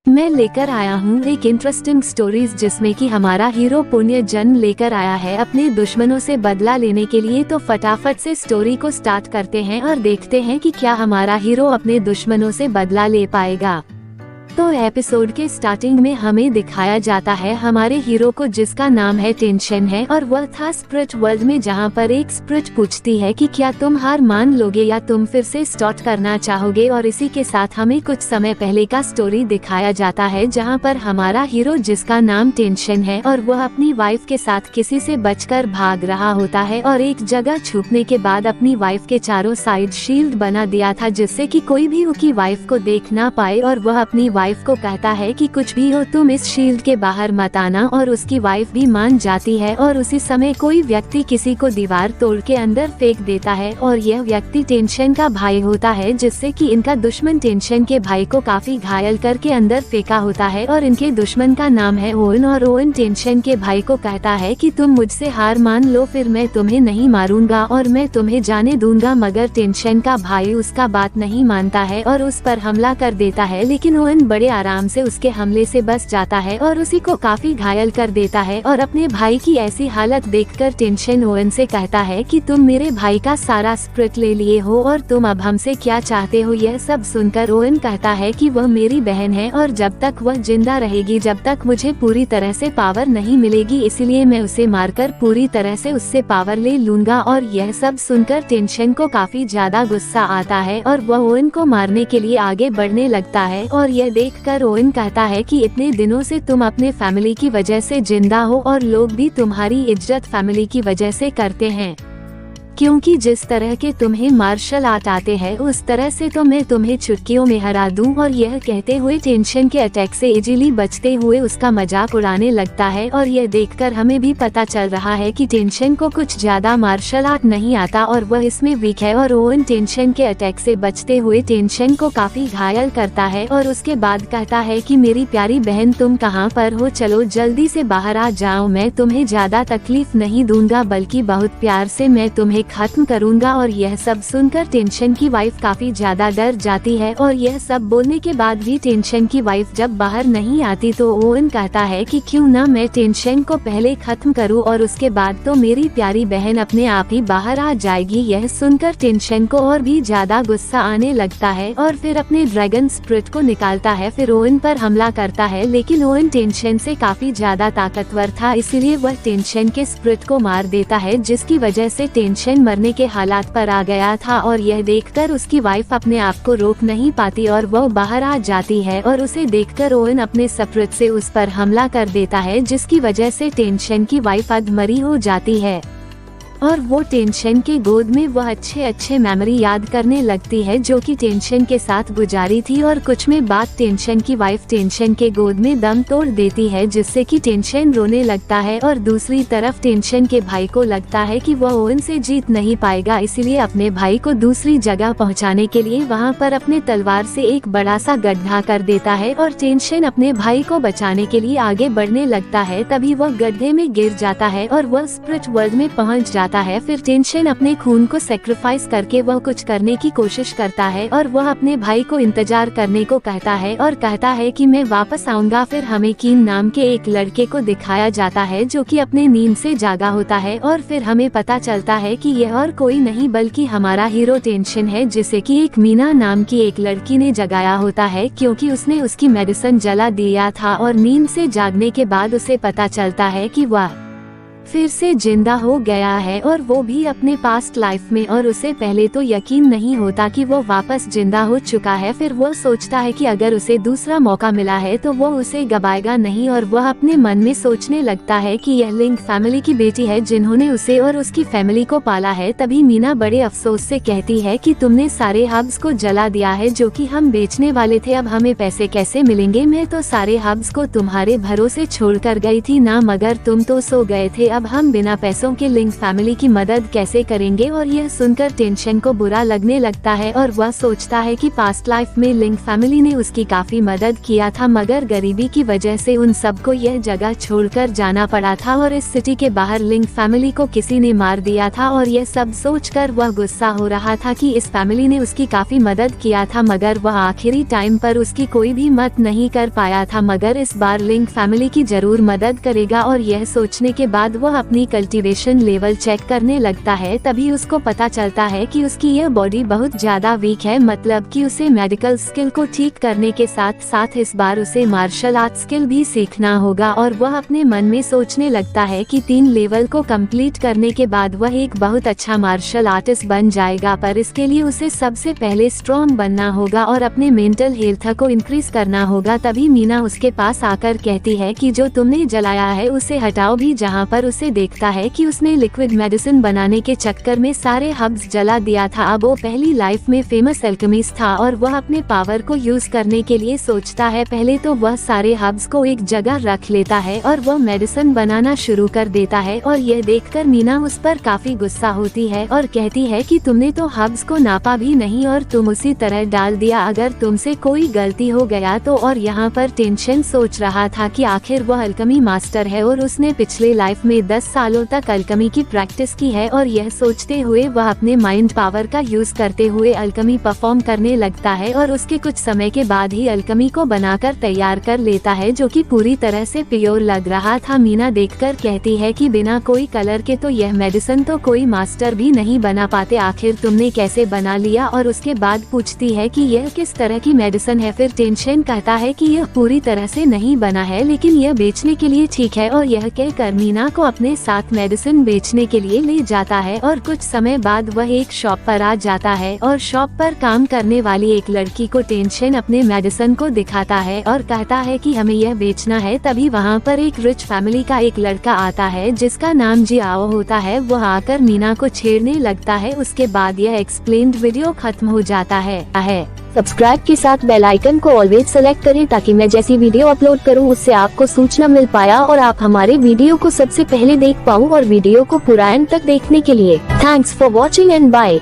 मैं लेकर आया हूँ एक इंटरेस्टिंग स्टोरीज जिसमें कि हमारा हीरो पुण्य जन्म लेकर आया है अपने दुश्मनों से बदला लेने के लिए। तो फटाफट से स्टोरी को स्टार्ट करते हैं और देखते हैं कि क्या हमारा हीरो अपने दुश्मनों से बदला ले पाएगा। तो एपिसोड के स्टार्टिंग में हमें दिखाया जाता है हमारे हीरो को जिसका नाम है टेंशन है, और वह था स्प्रिट वर्ल्ड में, जहां पर एक स्प्रिट पूछती है कि क्या तुम हार मान लोगे या तुम फिर से स्टार्ट करना चाहोगे। और इसी के साथ हमें कुछ समय पहले का स्टोरी दिखाया जाता है जहां पर हमारा हीरो जिसका नाम टेंशन है और वह अपनी वाइफ के साथ किसी से बचकर भाग रहा होता है और एक जगह छुपने के बाद अपनी वाइफ के चारों साइड शील्ड बना दिया था जिससे कि कोई भी उसकी वाइफ को देख ना पाए। और वह अपनी वाइफ को कहता है कि कुछ भी हो तुम इस शील्ड के बाहर मत आना, और उसकी वाइफ भी मान जाती है। और उसी समय कोई व्यक्ति किसी को दीवार तोड़ के अंदर फेंक देता है और यह व्यक्ति टेंशन का भाई होता है, जिससे कि इनका दुश्मन टेंशन के भाई को काफी घायल करके अंदर फेंका होता है। और इनके दुश्मन का नाम है ओवन, और ओवन टेंशन के भाई को कहता है कि तुम मुझसे हार मान लो, फिर मैं तुम्हें नहीं मारूंगा और मैं तुम्हें जाने दूंगा। मगर टेंशन का भाई उसका बात नहीं मानता है और उस पर हमला कर देता है, लेकिन ओवन बड़े आराम से उसके हमले से बच जाता है और उसी को काफी घायल कर देता है। और अपने भाई की ऐसी हालत देखकर टेंशन ओवन से कहता है कि तुम मेरे भाई का सारा स्प्रिट ले लिए हो और तुम अब हमसे क्या चाहते हो। यह सब सुनकर ओवन कहता है कि वह मेरी बहन है और जब तक वह जिंदा रहेगी जब तक मुझे पूरी तरह से पावर नहीं मिलेगी, इसलिए मैं उसे मारकर पूरी तरह से उससे पावर ले लूंगा। और यह सब सुनकर टेंशन को काफी ज्यादा गुस्सा आता है और वह ओवन को मारने के लिए आगे बढ़ने लगता है। और यह देखकर ओवन कहता है कि इतने दिनों से तुम अपने फैमिली की वजह से जिंदा हो और लोग भी तुम्हारी इज्जत फैमिली की वजह से करते हैं, क्योंकि जिस तरह के तुम्हें मार्शल आर्ट आते हैं उस तरह से तो मैं तुम्हें चुटकियों में हरा दूं। और यह कहते हुए टेंशन के अटैक से इजीली बचते हुए उसका मजाक उड़ाने लगता है। और यह देखकर हमें भी पता चल रहा है कि टेंशन को कुछ ज्यादा मार्शल आर्ट नहीं आता और वह इसमें वीक है। और ओवन टेंशन के अटैक से बचते हुए टेंशन को काफी घायल करता है और उसके बाद कहता है कि मेरी प्यारी बहन तुम कहाँ पर हो, चलो जल्दी से बाहर आ जाओ, मैं तुम्हें ज्यादा तकलीफ नहीं दूंगा बल्कि बहुत प्यार से मैं तुम्हें खत्म करूंगा। और यह सब सुनकर टेंशन की वाइफ काफी ज्यादा डर जाती है और यह सब बोलने के बाद भी टेंशन की वाइफ जब बाहर नहीं आती तो ओवन कहता है कि क्यों ना मैं टेंशन को पहले खत्म करूं और उसके बाद तो मेरी प्यारी बहन अपने आप ही बाहर आ जाएगी। यह सुनकर टेंशन को और भी ज्यादा गुस्सा आने लगता है और फिर अपने ड्रैगन स्प्रिट को निकालता है, फिर ओवन पर हमला करता है। लेकिन ओवन टेंशन से काफी ज्यादा ताकतवर था, इसीलिए वह टेंशन के स्प्रिट को मार देता है, जिसकी वजह से टेंशन मरने के हालात पर आ गया था। और यह देखकर उसकी वाइफ अपने आप को रोक नहीं पाती और वह बाहर आ जाती है और उसे देखकर ओवन अपने स्प्रिट से उस पर हमला कर देता है, जिसकी वजह से टेंशन की वाइफ अधमरी हो जाती है और वो टेंशन के गोद में वह अच्छे मेमोरी याद करने लगती है जो कि टेंशन के साथ गुजारी थी। और कुछ में बाद टेंशन की वाइफ टेंशन के गोद में दम तोड़ देती है, जिससे कि टेंशन रोने लगता है। और दूसरी तरफ टेंशन के भाई को लगता है कि वह ओवन से जीत नहीं पाएगा, इसलिए अपने भाई को दूसरी जगह पहुंचाने के लिए वहां पर अपने तलवार से एक बड़ा सा गड्ढा कर देता है और टेंशन अपने भाई को बचाने के लिए आगे बढ़ने लगता है। तभी वह गड्ढे में गिर जाता है और वह स्प्रिट वर्ल्ड में पहुंच जाता है। फिर टेंशन अपने खून को सेक्रीफाइस करके वह कुछ करने की कोशिश करता है और वह अपने भाई को इंतजार करने को कहता है और कहता है कि मैं वापस आऊंगा। फिर हमें कीन नाम के एक लड़के को दिखाया जाता है जो कि अपने नींद से जागा होता है और फिर हमें पता चलता है कि यह और कोई नहीं बल्कि हमारा हीरो टेंशन है, जिसे कि एक मीना नाम की एक लड़की ने जगाया होता है, क्योंकि उसने उसकी मेडिसिन जला दिया था। और नींद से जागने के बाद उसे पता चलता है कि वह फिर से जिंदा हो गया है और वो भी अपने पास्ट लाइफ में, और उसे पहले तो यकीन नहीं होता कि वो वापस जिंदा हो चुका है। फिर वो सोचता है कि अगर उसे दूसरा मौका मिला है तो वो उसे गवाएगा नहीं, और वह अपने मन में सोचने लगता है कि यह लिंक फैमिली की बेटी है जिन्होंने उसे और उसकी फैमिली को पाला है। तभी मीना बड़े अफसोस से कहती है कि तुमने सारे हब्स को जला दिया है जो कि हम बेचने वाले थे, अब हमें पैसे कैसे मिलेंगे। मैं तो सारे हब्स को तुम्हारे भरोसे छोड़कर गई थी ना, मगर तुम तो सो गए थे, अब हम बिना पैसों के लिंक फैमिली की मदद कैसे करेंगे। और यह सुनकर टेंशन को बुरा लगने लगता है और वह सोचता है कि पास्ट लाइफ में लिंक फैमिली ने उसकी काफी मदद किया था, मगर गरीबी की वजह से उन सबको यह जगह छोड़कर जाना पड़ा था और इस सिटी के बाहर लिंक फैमिली को किसी ने मार दिया था। और यह सब सोचकर वह गुस्सा हो रहा था कि इस फैमिली ने उसकी काफी मदद किया था, मगर वह आखिरी टाइम पर उसकी कोई भी मदद नहीं कर पाया था, मगर इस बार लिंक फैमिली की जरूर मदद करेगा। और यह सोचने के बाद वह अपनी कल्टीवेशन लेवल चेक करने लगता है। तभी उसको पता चलता है कि उसकी यह बॉडी बहुत ज्यादा वीक है, मतलब कि उसे मेडिकल स्किल को ठीक करने के साथ साथ इस बार उसे मार्शल आर्ट स्किल भी सीखना होगा। और वह अपने मन में सोचने लगता है कि 3 लेवल को कंप्लीट करने के बाद वह एक बहुत अच्छा मार्शल आर्टिस्ट बन जाएगा, पर इसके लिए उसे सबसे पहले स्ट्रॉन्ग बनना होगा और अपने मेंटल हेल्थ को इंक्रीज करना होगा। तभी मीना उसके पास आकर कहती है कि जो तुमने जलाया है उसे हटाओ भी, जहाँ पर उसे देखता है कि उसने लिक्विड मेडिसिन बनाने के चक्कर में सारे हर्ब्स जला दिया था। अब वो पहली लाइफ में फेमस एल्केमिस्ट था और वह अपने पावर को यूज करने के लिए सोचता है। पहले तो वह सारे हर्ब्स को एक जगह रख लेता है और वह मेडिसिन बनाना शुरू कर देता है। और यह देखकर मीना उस पर काफी गुस्सा होती है और कहती है कि तुमने तो हर्ब्स को नापा भी नहीं और तुम उसी तरह डाल दिया, अगर तुमसे कोई गलती हो गया तो। और यहाँ पर टेंशन सोच रहा था कि आखिर वह अल्केमी मास्टर है और उसने पिछले लाइफ में 10 सालों तक अल्केमी की प्रैक्टिस की है। और यह सोचते हुए वह अपने माइंड पावर का यूज करते हुए अल्केमी परफॉर्म करने लगता है और उसके कुछ समय के बाद ही अल्केमी को बनाकर तैयार कर लेता है, जो कि पूरी तरह से प्योर लग रहा था। मीना देखकर कहती है कि बिना कोई कलर के तो यह मेडिसिन तो कोई मास्टर भी नहीं बना पाते, आखिर तुमने कैसे बना लिया। और उसके बाद पूछती है कि यह किस तरह की मेडिसिन है। फिर टेंशन कहता है कि यह पूरी तरह से नहीं बना है, लेकिन यह बेचने के लिए ठीक है। और यह कहकर मीना को अपने साथ मेडिसिन बेचने के लिए ले जाता है। और कुछ समय बाद वह एक शॉप पर आ जाता है और शॉप पर काम करने वाली एक लड़की को टेंशन अपने मेडिसिन को दिखाता है और कहता है कि हमें यह बेचना है। तभी वहाँ पर एक रिच फैमिली का एक लड़का आता है जिसका नाम जियाओ होता है। वह आकर मीना को छेड़ने लगता है। उसके बाद यह एक्सप्लेन्ड वीडियो खत्म हो जाता है। सब्सक्राइब के साथ बेल आइकन को ऑलवेज सेलेक्ट करें ताकि मैं जैसी वीडियो अपलोड करूं उससे आपको सूचना मिल पाया और आप हमारे वीडियो को सबसे पहले देख पाऊं। और वीडियो को पूरा एंड तक देखने के लिए thanks for watching and bye.